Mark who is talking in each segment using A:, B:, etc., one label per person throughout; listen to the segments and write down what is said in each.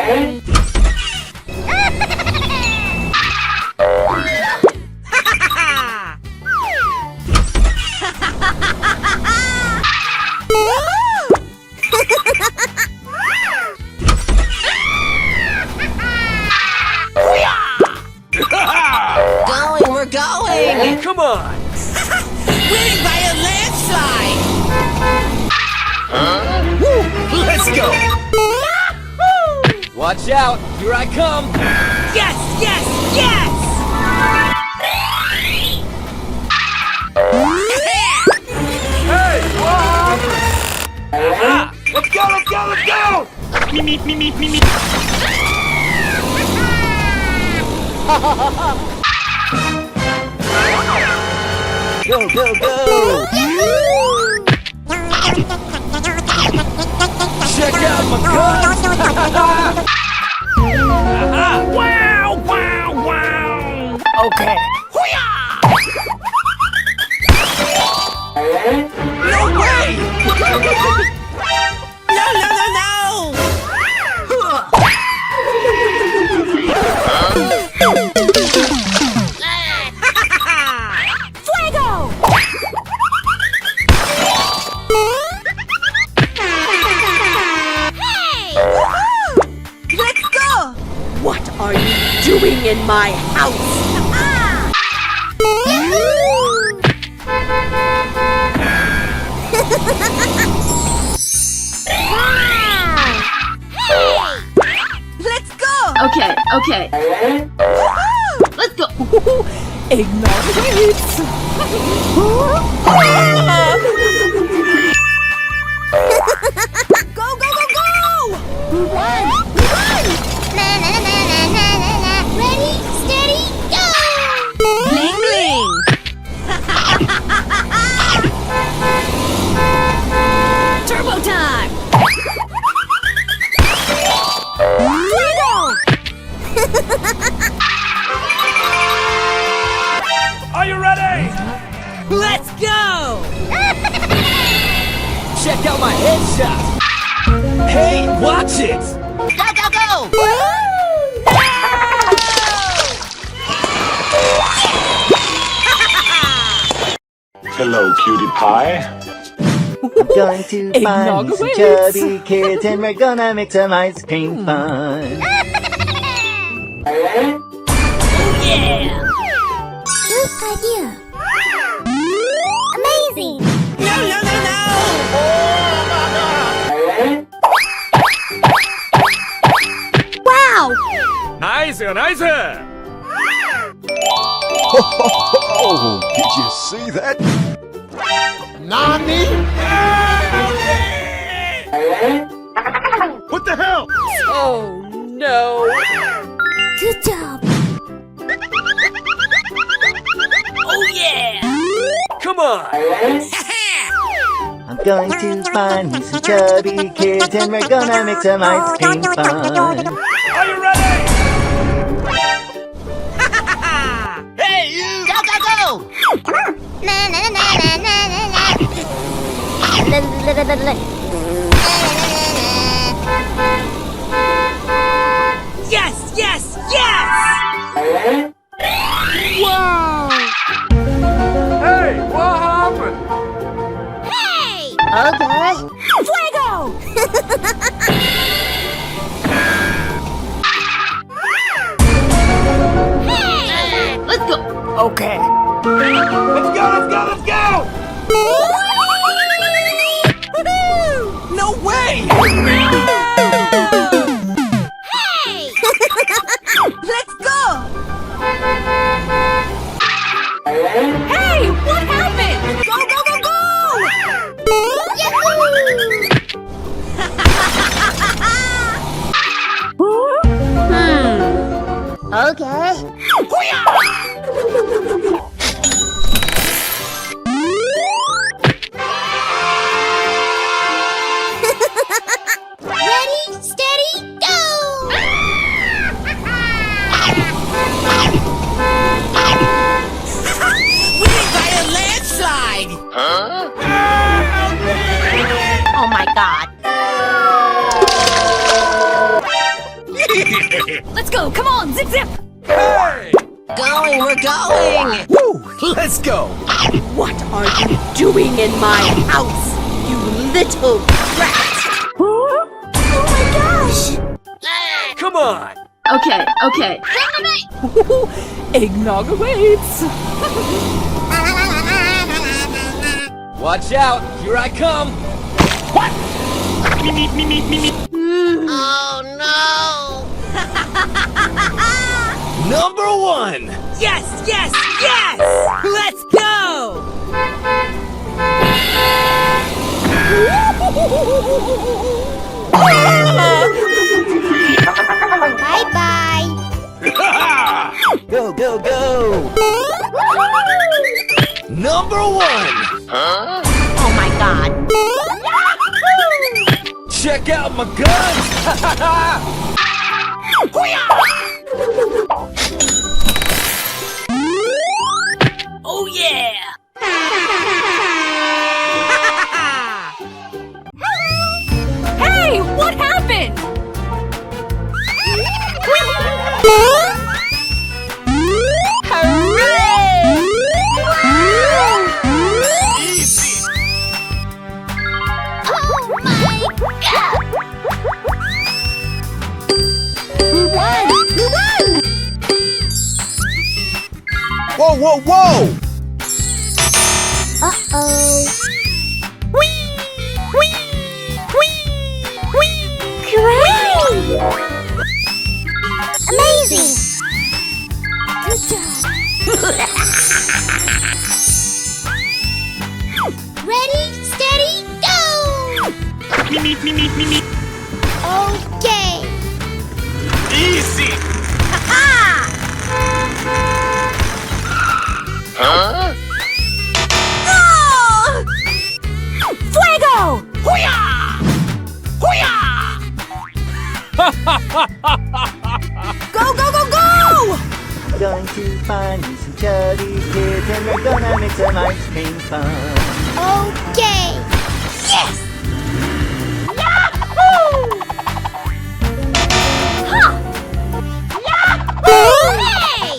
A: We're going!
B: Come on!
A: Winning by a landslide!
B: Woo! Let's go! Watch out! Here I come!
A: Yes! Yes! Yes!
B: Hey! Mom! Let's go! Let's go! Let's go! Me. Go, go, go! Check out my guns! Wow, wow, wow! Okay. No way!
A: No! Fuego! Hey! Let's go! What are you doing in my house? Let's go!
C: Okay. Let's go.
A: Eggnog waits! Go! Run! Ready, steady, go! Bling bling! Turbo time! Fuego!
B: Are you ready?
A: Let's go!
B: Check out my headshot! Hey, watch it!
A: Go!
D: Hello, cutie pie.
E: I'm going to find some chubby kids and we're gonna make some ice cream fun.
A: Yeah!
F: Good idea. Amazing.
A: No!
F: Wow.
B: Nice!
D: Oh, did you see that?
B: Nani? What the hell?
A: Oh no!
F: Good job.
A: Oh yeah!
B: Come on!
E: I'm going to find me some chubby kids and we're gonna make some ice cream fun.
B: Are you ready? Hey, you!
A: Go! Yes! Wow!
B: Hey, what happened?
A: Hey!
F: Okay.
A: Fuego! Hey!
C: Let's go.
A: Okay.
B: Let's go!
A: No way! Hey! Let's go! Hey! What happened? Go!
F: Okay. Ready, steady, go!
A: Winning by a landslide!
F: Oh my god.
C: Let's go. Come on, zip zip.
B: Hey!
G: Going, we're going!
B: Woo! Let's go!
A: What are you doing in my house, you little rat?
F: Oh my gosh!
B: Come on!
C: Okay, okay.
A: Eggnog awaits.
B: Watch out! Here I come! What?
F: Oh no!
B: Number one!
A: Yes, yes, yes! Let's go!
F: Bye bye!
E: Go, go, go!
B: Number one!
F: Oh my god!
B: Check out my guns!
A: Oh yeah!
C: Hey, what happened?
B: Easy!
F: Oh my god! We won! We won!
B: Whoa, whoa, whoa!
F: Uh-oh. Great! Amazing! Good job! Ready, steady, go! Okay!
B: Easy!
A: Fuego! Go, go, go, go!
E: Going to find you some chubby kids and we're gonna make some ice cream fun.
F: Okay! Yes! Yahoo! Ha! Yahoo! Hey!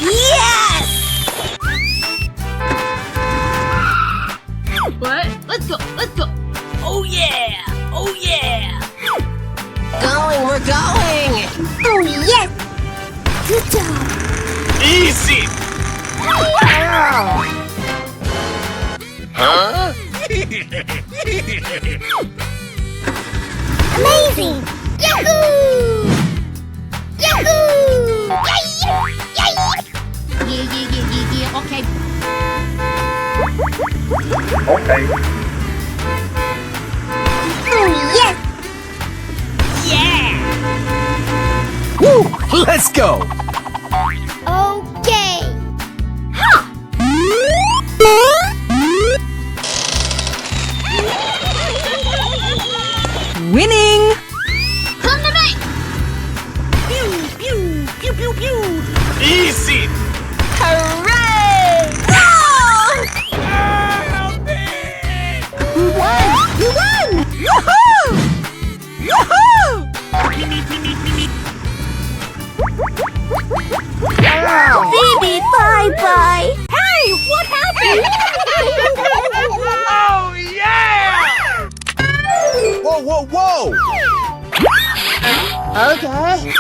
A: Yes!
C: What? Let's go. Let's go.
A: Oh yeah! Oh yeah!
G: Going, we're going!
F: Oh yes! Good job!
B: Easy! Huh?
F: Amazing! Yahoo! Yahoo! Yay! Yay!
C: Yeah. Okay.
F: Oh yes!
B: Woo! Let's go!
F: Okay!
A: Winning!
C: Come to me.
A: Pew, pew, pew, pew, pew!
B: Easy!
A: Hooray!
F: We won! We won!
A: Yahoo! Yahoo!
F: Phoebe, bye-bye!
C: Hey, what happened?
B: Oh, yeah! Whoa, whoa, whoa!
F: Okay.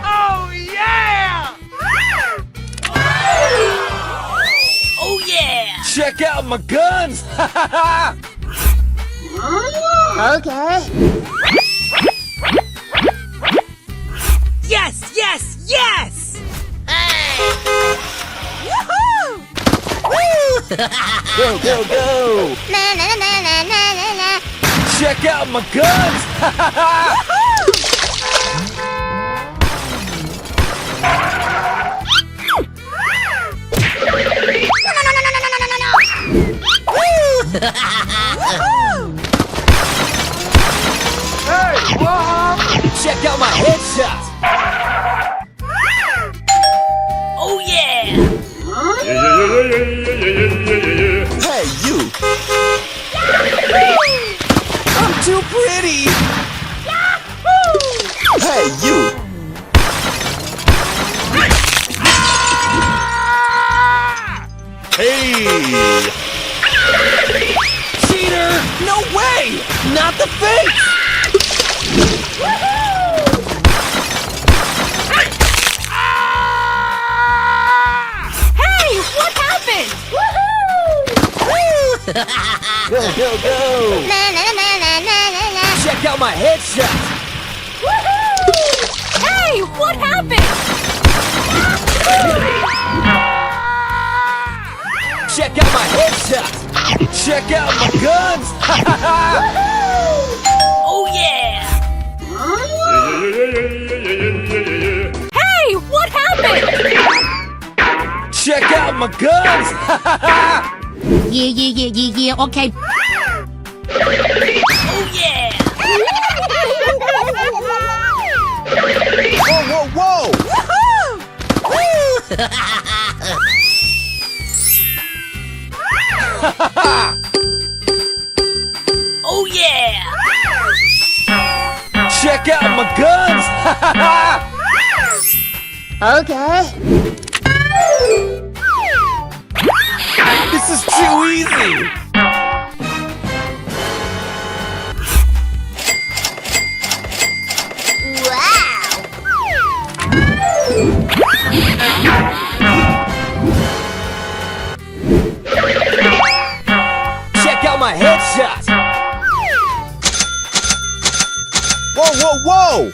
B: Oh, yeah!
A: Oh yeah!
B: Check out my guns!
F: Okay.
A: Yes, yes, yes! Yahoo! Woo!
E: Go, go, go!
F: Na na na na na na na.
B: Check out my guns! Check out my headshot!
A: Oh yeah!
B: Hey! Cheater! No way! Not the face!
C: Hey, what happened?
E: Go, go, go!
F: Na na na na na na na.
B: Check out my headshot!
C: Hey, what happened?
B: Check out my headshot! Check out my guns!
C: Oh yeah! Hey, what happened?
B: Check out my guns!
C: Yeah, okay. Oh yeah!
B: Whoa, whoa,
C: Oh yeah!
B: Check out my guns!
F: Okay.
B: This is too easy! Check out my headshot! Whoa, whoa, whoa!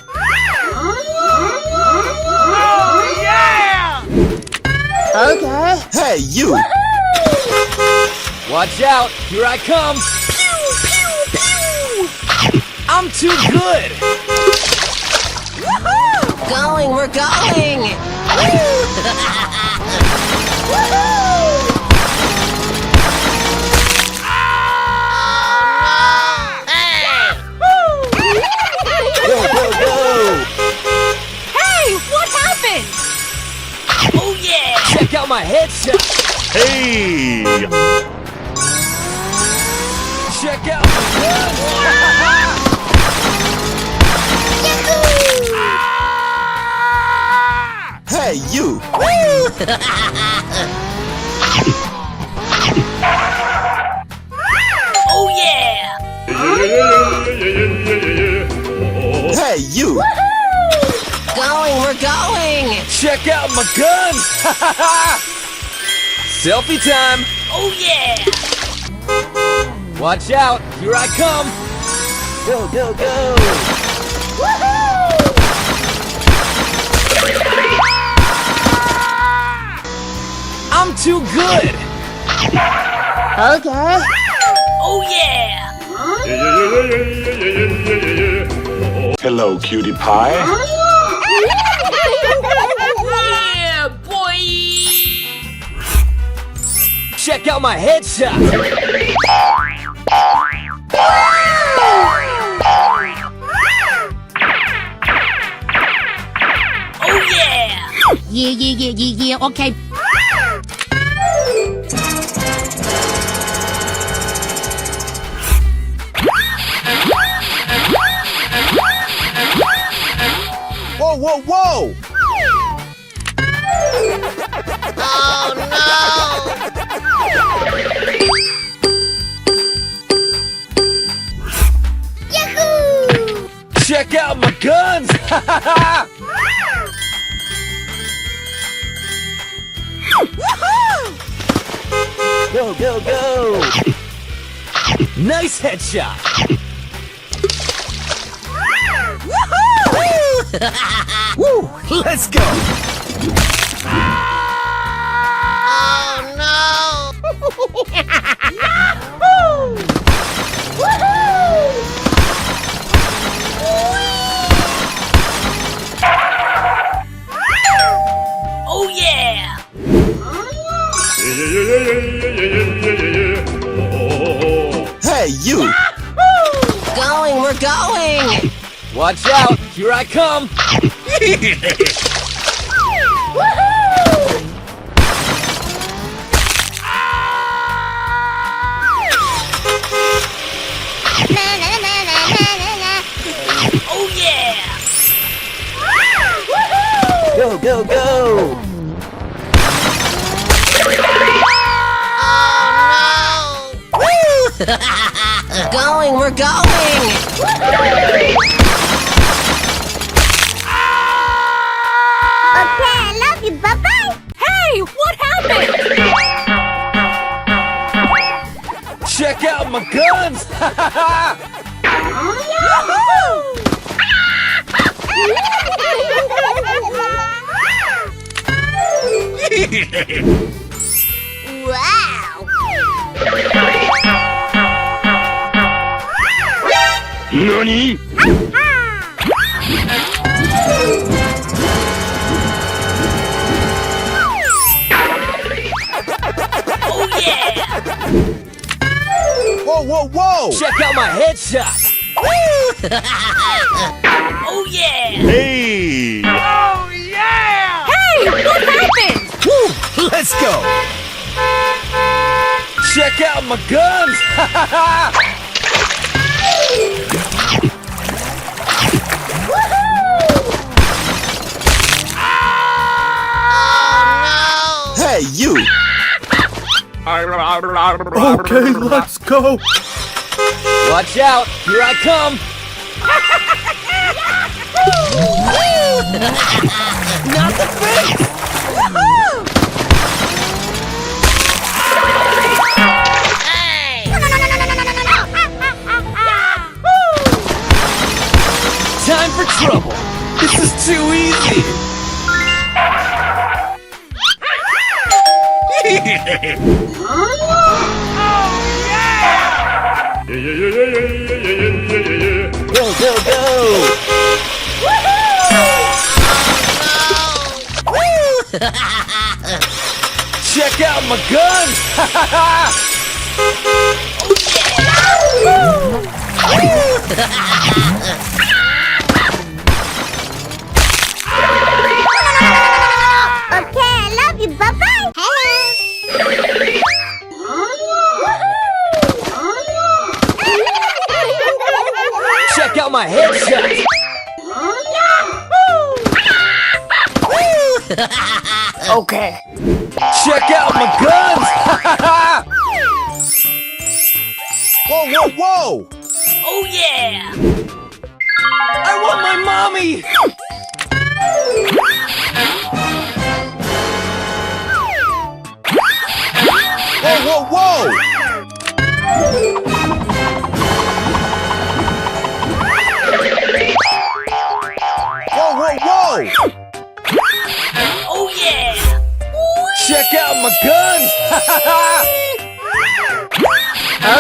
F: Okay.
B: Hey, you! Watch out! Here I come! I'm too good!
G: Going, we're going!
B: Go, go, go!
C: Hey, what happened? Oh yeah!
B: Check out my headshot!
D: Hey!
B: Check out my guns! Hey, you!
C: Oh yeah!
B: Hey, you!
G: Going, we're going!
B: Check out my guns! Selfie time!
C: Oh yeah!
B: Watch out! Here I come!
E: Go, go, go!
B: I'm too good!
F: Okay.
C: Oh yeah!
D: Hello, cutie pie.
C: Yeah, boy!
B: Check out my headshot!
C: Oh yeah! Yeah, okay.
B: Whoa, whoa, whoa!
F: Yahoo!
B: Check out my guns!
E: Go, go, go!
B: Nice headshot! Woo! Let's go!
C: Oh yeah!
B: Hey, you!
G: Going, we're going!
B: Watch out! Here I come!
F: Na na na na na na na.
C: Oh yeah!
E: Go, go, go!
G: Going, we're going!
F: Okay, I love you. Bye-bye.
A: Hey, what happened?
B: Check out my guns!
F: Wow.
D: NANI?
C: Oh yeah!
B: Whoa, whoa, whoa! Check out my headshot!
C: Oh yeah!
D: Hey!
A: Hey, what happened?
B: Woo! Let's go! Check out my guns! Hey, you!
H: Okay, let's go.
B: Watch out! Here I come! Not the face! Time for trouble! This is too easy! Go, go, go! Check out my guns!
F: Okay, I love you. Bye-bye. Hello.
B: Check out my headshot!
A: Okay.
B: Check out my guns! Whoa, whoa, whoa!
C: Oh yeah!
B: I want my mommy! Whoa, whoa, whoa! Whoa, whoa, whoa!
C: Oh yeah!
B: Check out my guns!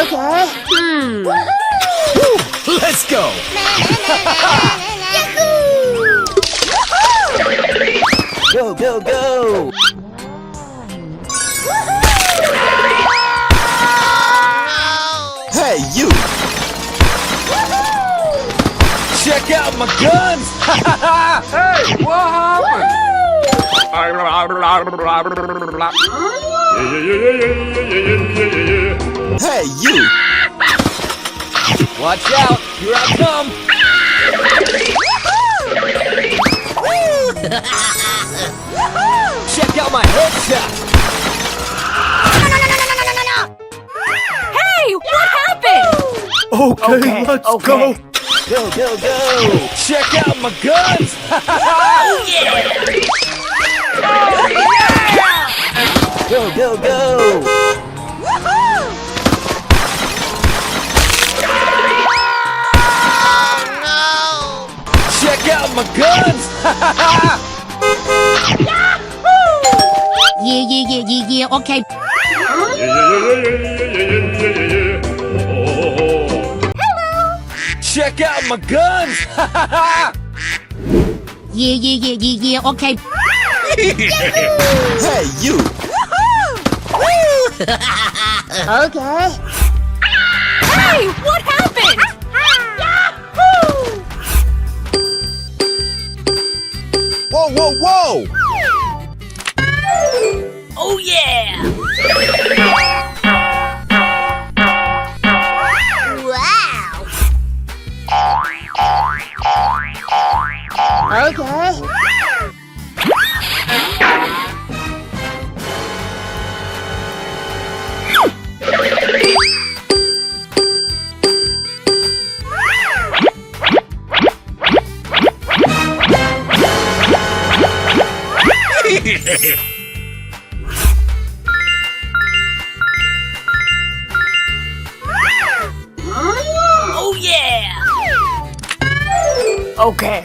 F: Okay.
B: Let's go! Go, go, go! Hey, you! Check out my guns!
D: Hey, what happened?
B: Hey, you! Watch out! Here I come! Check out my headshot!
A: Hey, what happened?
H: Okay, let's go.
B: Go, go, go! Check out my guns!
C: Oh yeah!
B: Go, go, go! Check out my guns!
C: Yeah, okay.
B: Check out my guns!
C: Yeah, okay.
B: Hey, you!
F: Okay.
A: Hey, what happened?
B: Whoa, whoa, whoa!
C: Oh yeah!
F: Wow. Okay.
G: Okay.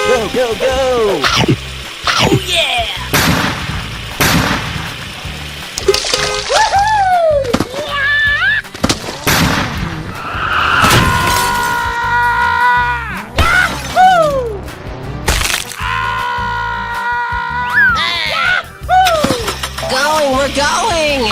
B: Go, go, go!
C: Oh yeah!
G: Going, we're going!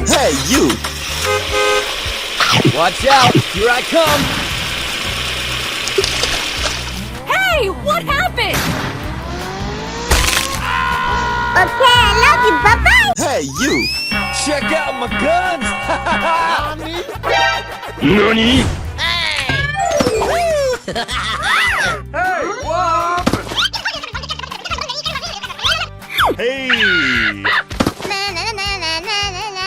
B: Hey, you! Watch out! Here I come!
A: Hey, what happened?
F: Okay, I love you. Bye-bye.
B: Hey, you! Check out my guns!
D: NANI? Hey!
F: Na, na, na, na, na, na, na.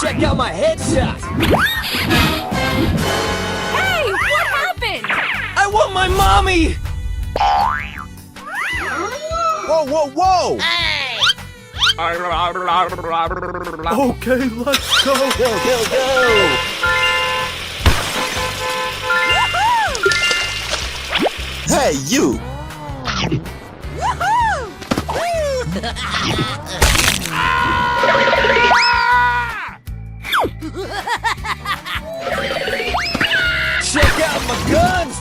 B: Check out my headshot!
A: Hey, what happened?
B: I want my mommy! Whoa, whoa, whoa!
H: Okay, let's go.
B: Go, go, go! Hey, you! Check out my guns!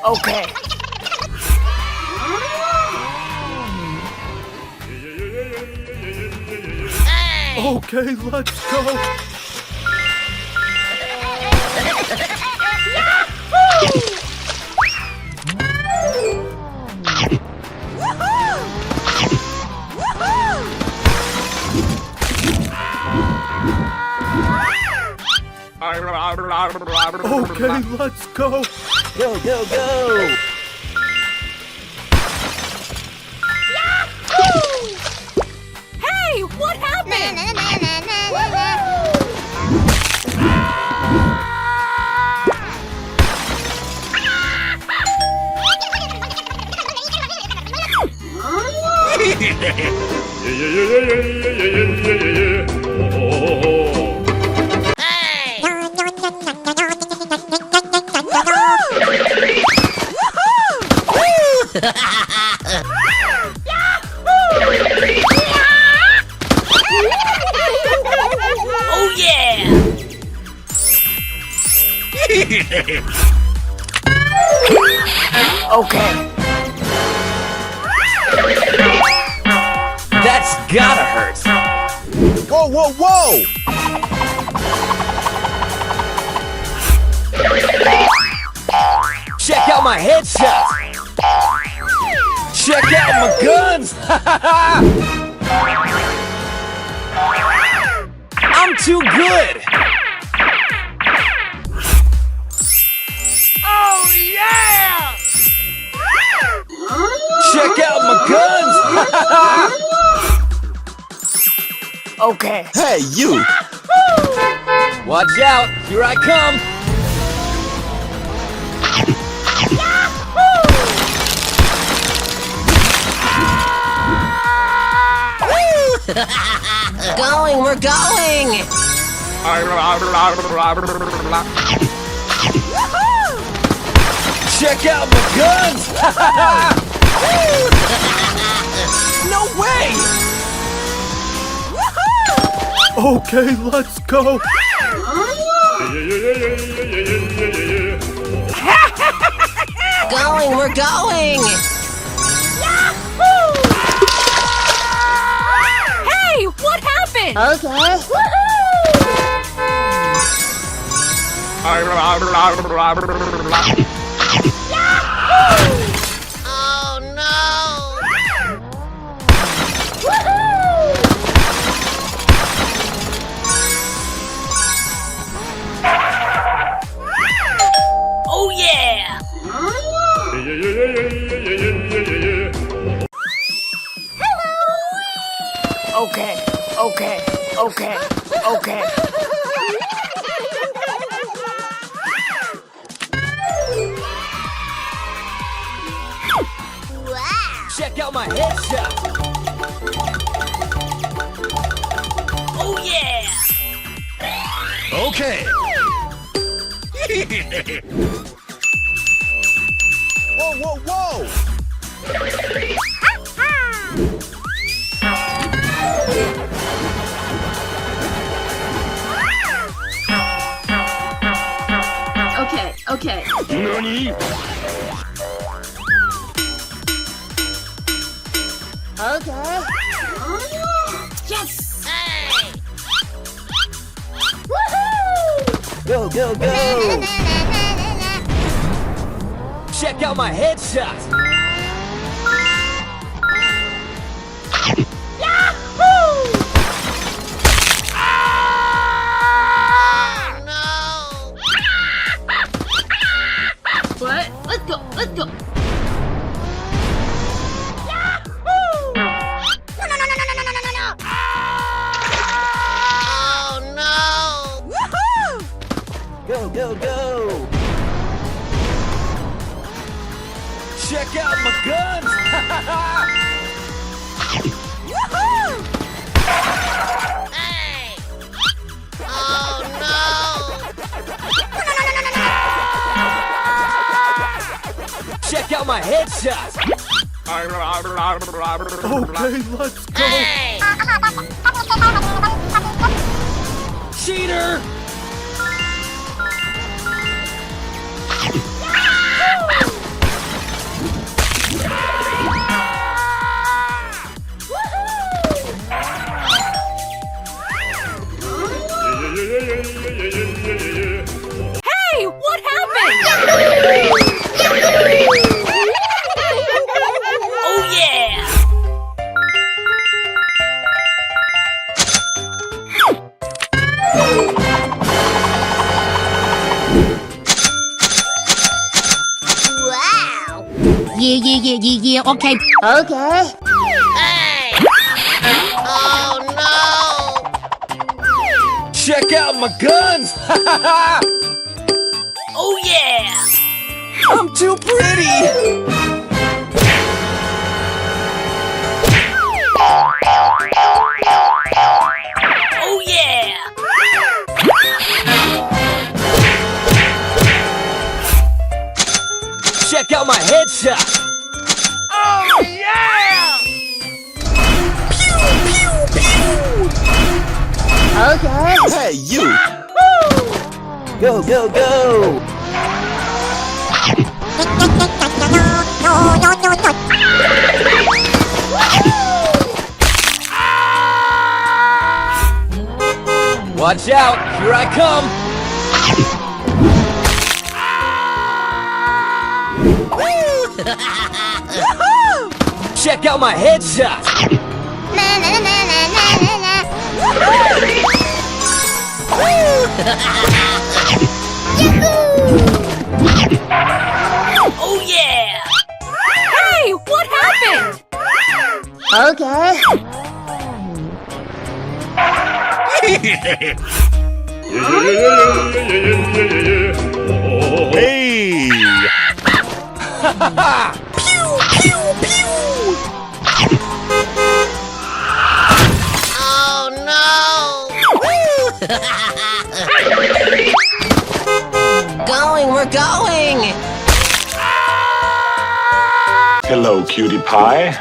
G: Okay.
H: Okay, let's go. Okay, let's go.
B: Go, go, go!
A: Hey, what
F: Na,
A: happened?
F: na, na, na, na, na, na.
C: Oh yeah!
G: Okay.
B: That's gotta hurt! Whoa, whoa, whoa! Check out my headshot! Check out my guns! I'm too good! Oh yeah! Check out my guns!
G: Okay.
B: Hey, you! Watch out! Here I come!
G: Going, we're going!
B: Check out my guns! No way!
H: Okay, let's go.
G: Going, we're going!
A: Hey, what happened?
F: Oh no!
C: Oh yeah!
G: Okay, okay, okay, okay.
F: Wow!
B: Check out my headshot.
C: Oh yeah!
D: Okay. Whoa, whoa, whoa!
A: Okay, okay.
D: NANI?
A: Yes!
F: Hey!
E: Go, go, go!
B: Check out my headshot.
F: Oh no!
A: What? Let's go, let's go.
F: Oh no!
E: Go, go, go!
B: Check out my guns.
F: Hey! Oh no!
B: Check out my headshot.
H: Okay, let's go.
F: Hey!
B: Cheater.
A: Hey, what happened?
C: Oh yeah!
F: Wow!
A: Yeah, okay.
F: Hey! Oh no!
B: Check out my guns.
C: Oh yeah!
B: I'm too pretty.
C: Oh yeah!
B: Check out my headshot. Oh yeah!
E: Hey, you! Go, go, go!
B: Watch out, here I come. Check out my headshot.
F: Na na na na na na na.
C: Oh yeah!
A: Hey, what happened?
D: Hey!
F: Oh no!
G: Going, we're going!
D: Hello, cutie pie.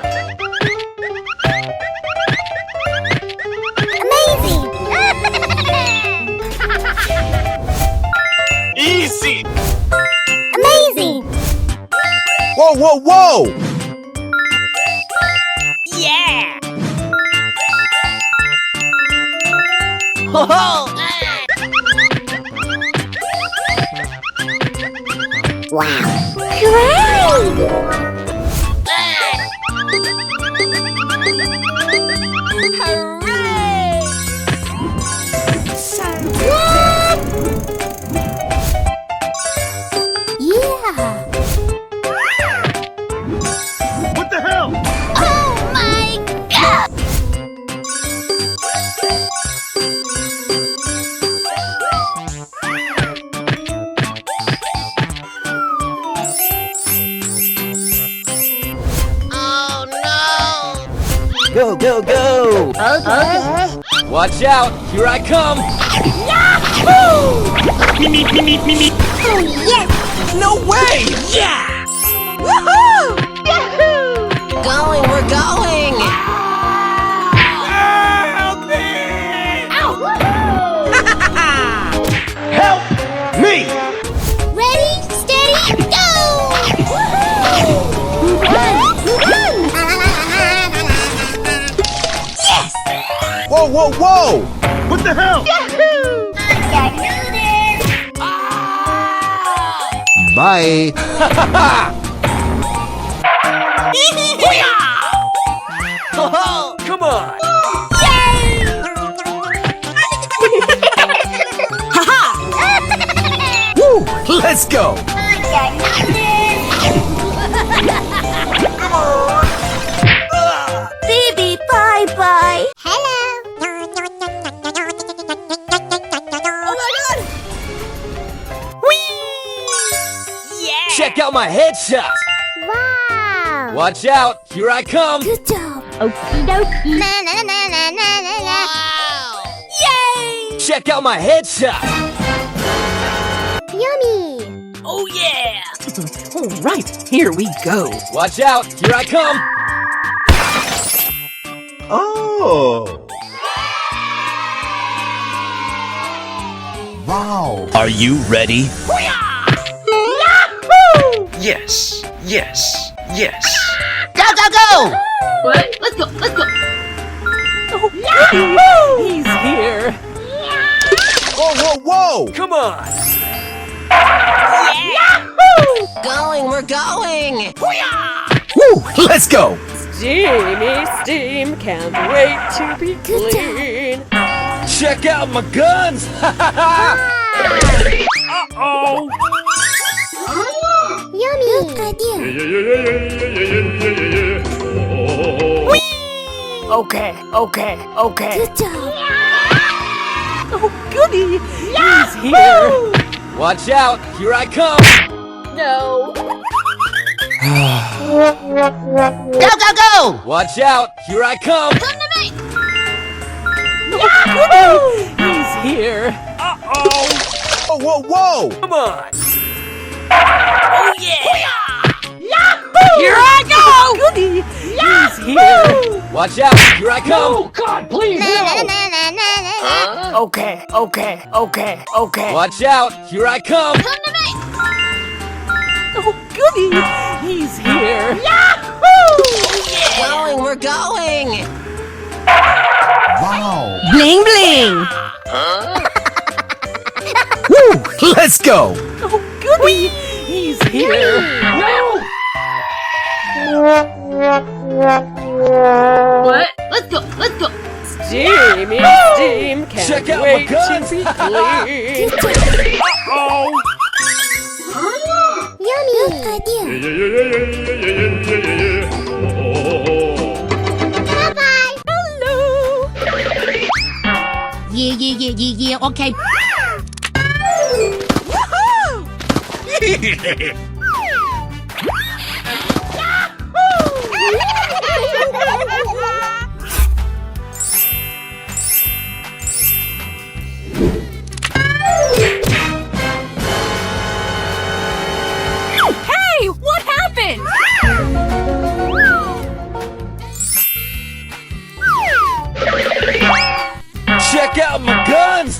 F: Amazing!
D: Easy!
F: Amazing!
D: Whoa, whoa, whoa!
C: Yeah!
F: Yeah!
H: What the hell?
F: Oh my god!
E: Go, go, go!
F: Okay.
B: Watch out, here I come!
F: Oh yes!
B: No way! Yeah!
A: Woohoo!
G: Going, we're going!
B: Help me!
D: Help me!
F: Ready, steady, go! Run!
D: Whoa, whoa, whoa!
H: What the hell?
D: Bye.
B: Come on!
D: Woo! Let's go.
F: Baby, bye-bye! Hello!
B: Check out my headshot!
F: Wow!
B: Watch out, here I come!
F: Good job! Okie dokie! Na na na na na na na! Yay!
B: Check out my headshot!
F: Yummy!
C: Oh yeah!
A: All right, here we go.
B: Watch out, here I come!
D: Oh. Wow.
I: Are you ready? Yes, yes, yes.
G: Go, go, go!
C: What? Let's go, let's go!
A: He's here.
D: Whoa, whoa, whoa!
B: Come on!
G: Going, we're going!
D: Woo! Let's go.
A: Steamy steam, can't wait to be clean.
B: Check out my guns! Uh-oh!
F: Yummy! Good idea!
G: Okay, okay, okay.
F: Good job!
A: Oh, goody! He's here.
B: Watch out, here I come!
A: No.
G: Go, go, go!
B: Watch out, here I come!
A: He's here.
B: Uh-oh!
D: Whoa, whoa, whoa!
B: Come on!
C: Oh yeah!
A: Here I go. Goody! He's here.
B: Watch out, here I come!
G: Okay, okay, okay, okay.
B: Watch out, here I come!
A: Oh, goody! He's here.
G: Going, we're going!
D: Wow.
A: Bling bling.
D: Woo! Let's go.
A: Oh, goody! He's here.
C: What? Let's go, let's go!
A: Steamy steam, can't
B: Check out my
A: wait
B: guns.
A: to be clean.
B: Uh-oh!
F: Yummy! Good idea! Bye-bye!
A: Hello.
C: Yeah, okay.
A: Hey, what happened?
B: Check out my guns!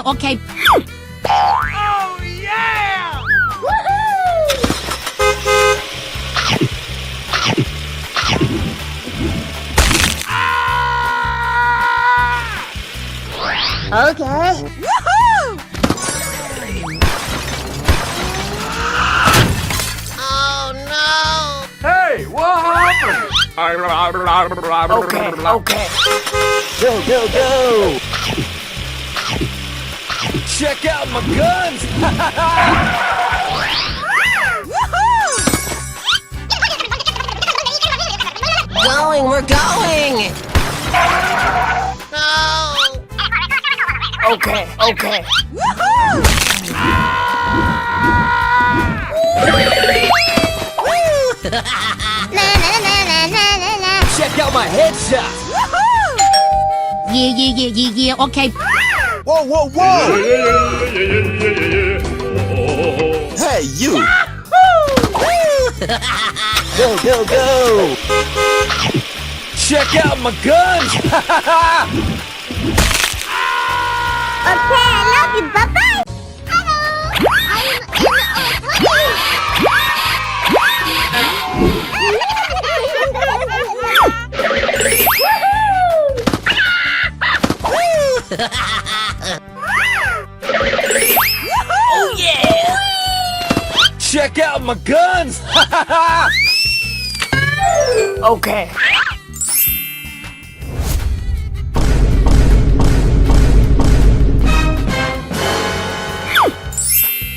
C: okay.
H: Oh, yeah!
F: Okay.
A: Woohoo!
H: Hey, what happened?
G: Okay, okay.
E: Go, go, go!
B: Check out my guns!
G: Going, we're going! Okay, okay.
B: Check out my headshot!
C: Yeah, okay.
D: Whoa, whoa, whoa! Hey, you!
E: Go, go, go!
B: Check out my guns!
F: Okay, I love you. Bye-bye. Hello.
C: Oh yeah!
B: Check out my guns!
G: Okay.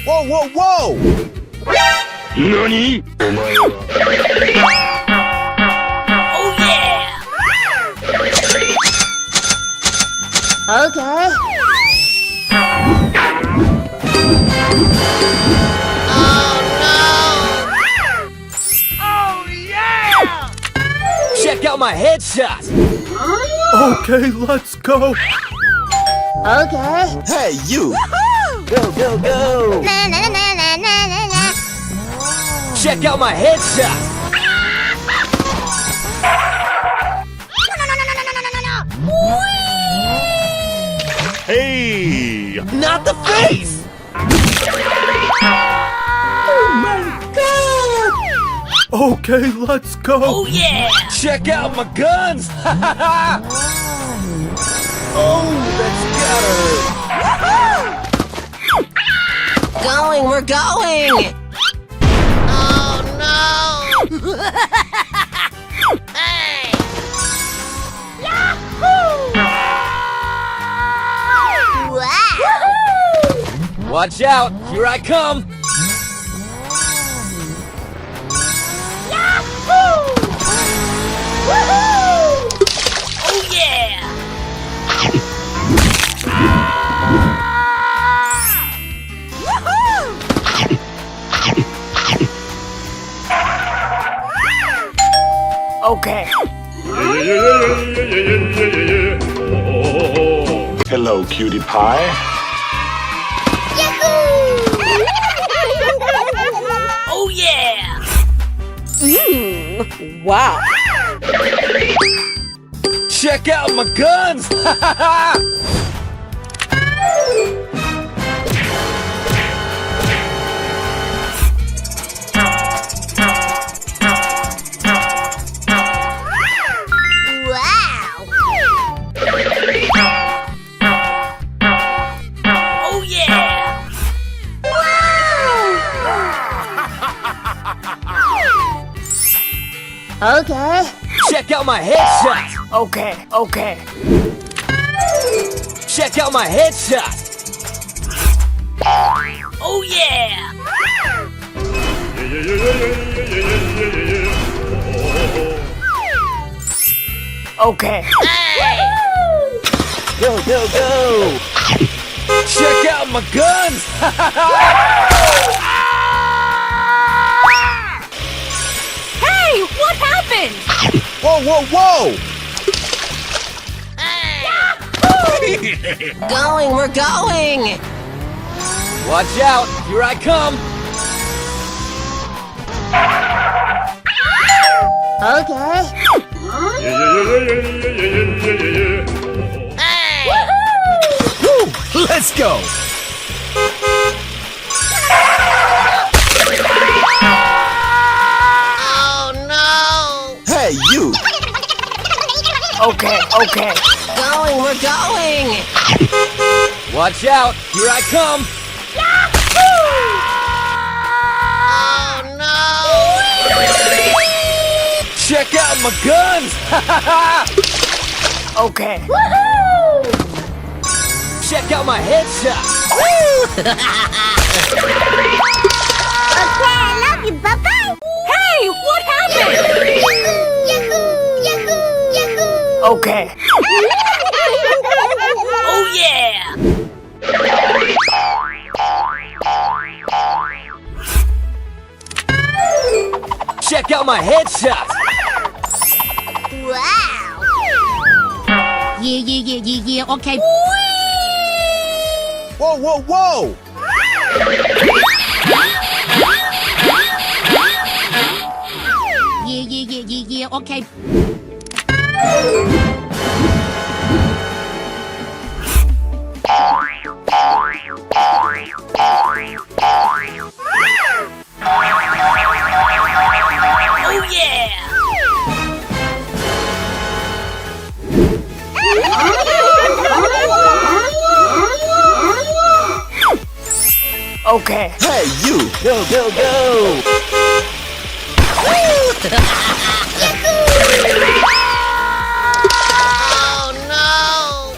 D: Whoa, whoa, whoa!
H: NANI?
C: Oh yeah!
F: Okay.
H: Oh, yeah!
B: Check out my headshot!
H: Okay, let's go.
F: Okay.
D: Hey, you!
E: Go, go, go!
F: Na na na na na na na na.
B: Check out my headshot!
H: Hey!
B: Not the face!
H: Okay, let's go.
C: Oh yeah!
B: Check out my guns! Oh, that's gotta hurt!
G: Going, we're going!
F: Wow.
B: Watch out! Here I come!
C: Oh yeah!
G: Okay.
H: Hello, cutie pie.
C: Oh yeah!
A: Wow.
B: Check out my guns!
F: Wow.
C: Oh yeah!
F: Okay.
B: Check out my headshot!
G: Okay, okay.
B: Check out my headshot!
C: Oh yeah!
G: Okay.
E: Go, go, go!
B: Check out my guns!
A: Hey, what happened?
D: Whoa, whoa, whoa!
G: Going, we're going!
B: Watch out! Here I come!
F: Okay.
D: Woo! Let's
B: Let's go!
G: Oh no!
D: Hey, you!
G: Okay, okay. Going, we're going!
B: Watch out! Here I come!
G: Oh no!
B: Check out my guns!
G: Okay.
B: Check out my headshot!
F: Okay, I love you. Bye-bye.
A: Hey, what happened?
F: Yahoo! Yahoo! Yahoo!
G: Okay.
C: Oh yeah!
B: Check out my headshot!
F: Wow!
A: Yeah, okay.
D: Whoa, whoa, whoa!
A: Yeah, okay.
C: Oh yeah!
G: Okay.
D: Hey, you!
E: Go, go, go!
G: Oh no!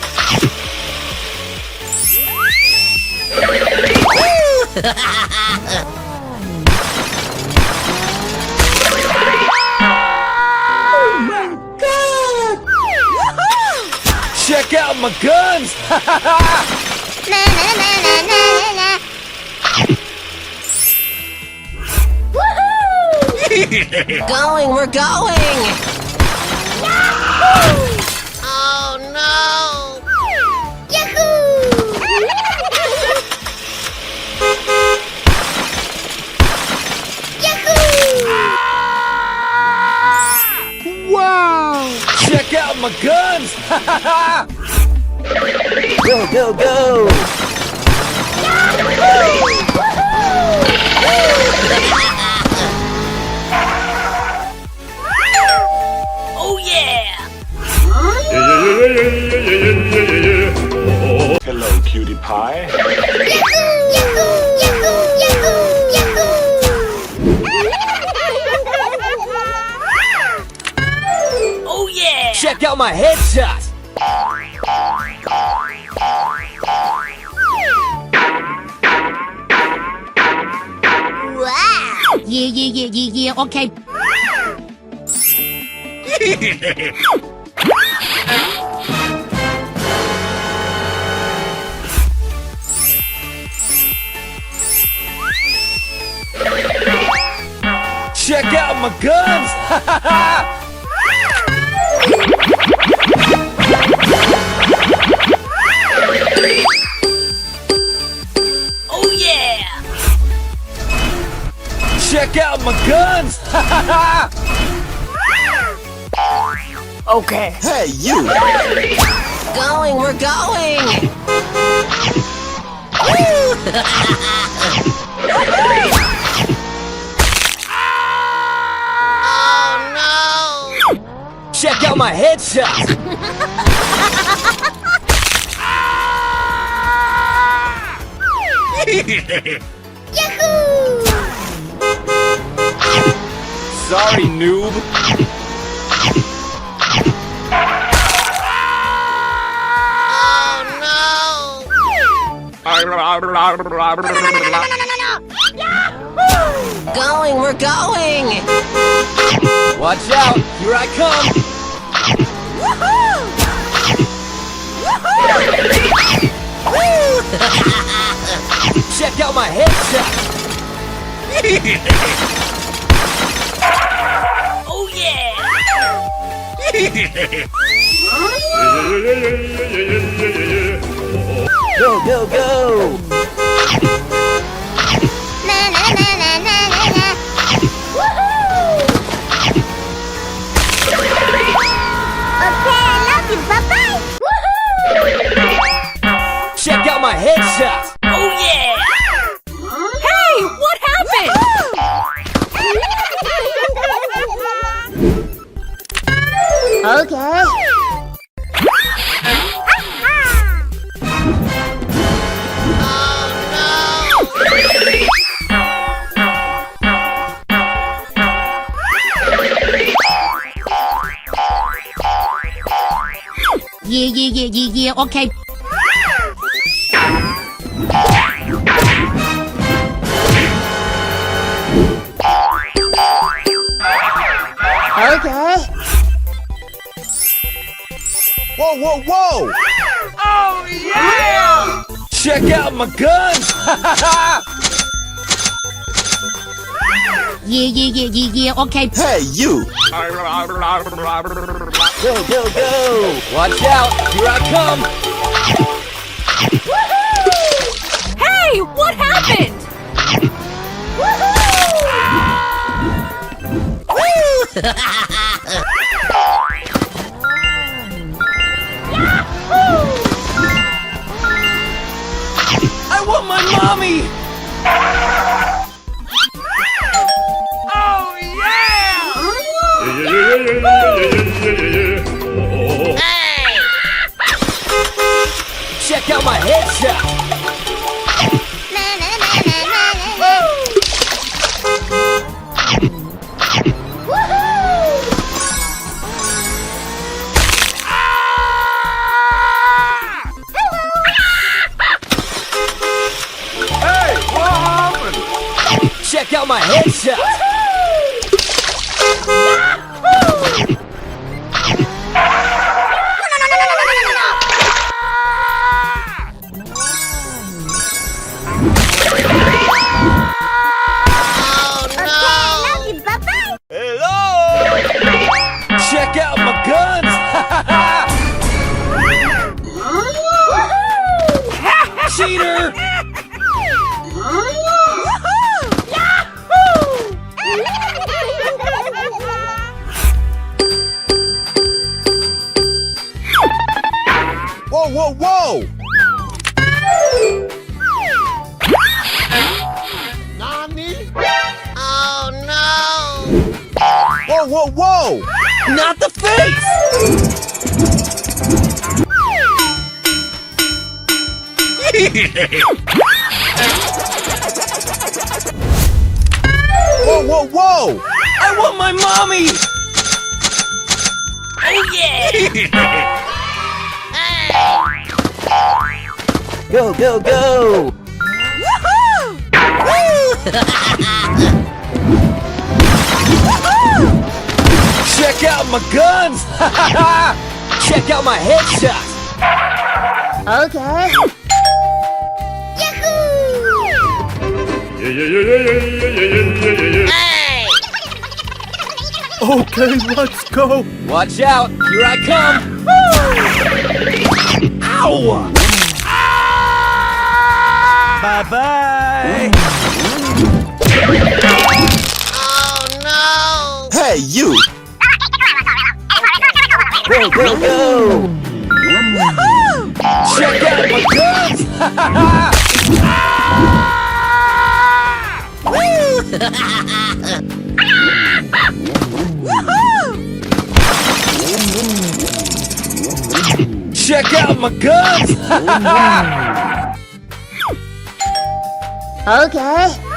B: Check out my guns!
F: Na na na na na na.
G: Going, we're going! Oh no!
F: Yahoo! Yahoo!
B: Check out my guns!
E: Go, go, go!
C: Oh yeah!
H: Hello, cutie pie.
C: Oh yeah!
B: Check out my headshot!
F: Wow!
A: Yeah, okay.
B: Check out my guns!
C: Oh yeah!
B: Check out my guns!
G: Okay.
D: Hey, you!
G: Going, we're going! Oh no!
B: Check out my headshot!
F: Yahoo!
B: Sorry, noob.
G: Going, we're going!
B: Watch out! Here I come! Check out my headshot!
C: Oh yeah!
E: Go, go, go!
F: Na na na na na na na. Woohoo! Okay, I love you. Bye bye. Woohoo!
B: Check out my headshot!
F: Okay.
C: Yeah, okay.
F: Okay.
D: Whoa, whoa, whoa!
B: Oh, yeah! Check out my guns!
C: Yeah, okay.
D: Hey, you!
E: Go, go, go!
B: Watch out! Here I come!
A: Hey, what happened?
B: I want my mommy! Oh, yeah! Check out my headshot!
D: Hey, what happened?
B: Check out my headshot!
D: Hello!
B: Check out my guns! Cheater!
D: Whoa, whoa, whoa!
G: Oh no!
D: Whoa, whoa, whoa!
B: Not the face!
D: Whoa, whoa, whoa!
B: I want my mommy!
C: Oh yeah!
E: Go, go, go!
B: Check out my guns! Check out my headshot!
F: Okay.
G: Hey!
D: Okay, let's go!
B: Watch out! Here I come! Ow!
D: Bye-bye!
G: Oh no!
D: Hey, you!
E: Go, go, go!
B: Check out my guns! Check out my guns!
F: Okay.